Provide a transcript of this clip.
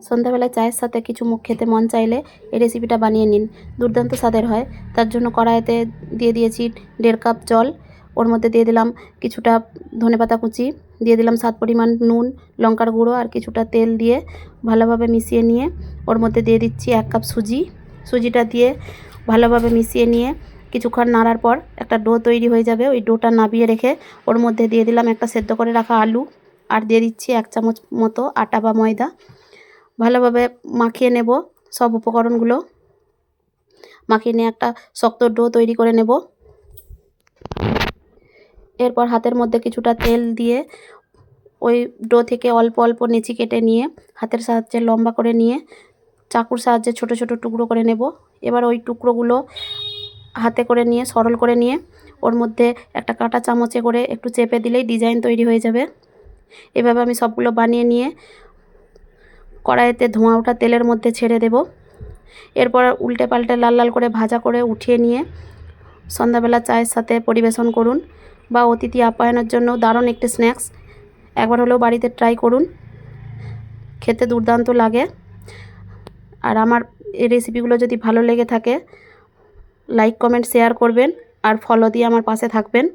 সন্ধ্যাবেলায় চায়ের সাথে কিছু মুখ খেতে মন চাইলে এই রেসিপিটা বানিয়ে নিন, দুর্দান্ত স্বাদের হয়। তার জন্য কড়াইতে দিয়ে দিয়েছি 1.5 কাপ জল, ওর মধ্যে দিয়ে দিলাম কিছুটা ধনেপাতা কুচি, দিয়ে দিলাম স্বাদ পরিমাণ নুন, লঙ্কার গুঁড়ো আর কিছুটা তেল দিয়ে ভালোভাবে মিশিয়ে নিয়ে ওর মধ্যে দিয়ে দিচ্ছি 1 কাপ সুজি। সুজিটা দিয়ে ভালোভাবে মিশিয়ে নিয়ে কিছুক্ষণ নাড়ার পর একটা ডো তৈরি হয়ে যাবে। ওই ডোটা নাবিয়ে রেখে ওর মধ্যে দিয়ে দিলাম একটা সেদ্ধ করে রাখা আলু, আর দিয়ে দিচ্ছি 1 চামচ মতো আটা বা ময়দা। ভালোভাবে মাখিয়ে নেব সব উপকরণগুলো। মাখিয়ে নিয়ে একটা শক্ত ডো তৈরি করে নেব। এরপর হাতের মধ্যে কিছুটা তেল দিয়ে ওই ডো থেকে অল্প অল্প নেচি কেটে নিয়ে হাতের সাহায্যে লম্বা করে নিয়ে চাকুর সাহায্যে ছোট ছোট টুকরো করে নেব। এবার ওই টুকরোগুলো হাতে করে নিয়ে সরল করে নিয়ে ওর মধ্যে একটা কাঁটা চামচে করে একটু চেপে দিলেই ডিজাইন তৈরি হয়ে যাবে। এভাবে আমি সবগুলো বানিয়ে নিয়ে কড়াইতে ধোঁয়া ওঠা তেলের মধ্যে ছেড়ে দেব। এরপর উল্টে পাল্টে লাল লাল করে ভাজা করে উঠিয়ে নিয়ে সন্ধ্যাবেলা চায়ের সাথে পরিবেশন করুন, বা অতিথি আপ্যায়নের জন্য দারুণ একটি স্ন্যাক্স। একবার হলেও বাড়িতে ট্রাই করুন, খেতে দুর্দান্ত লাগে। আর আমার এই রেসিপিগুলো যদি ভালো লেগে থাকে লাইক কমেন্ট শেয়ার করবেন আর ফলো দিয়ে আমার পাশে থাকবেন।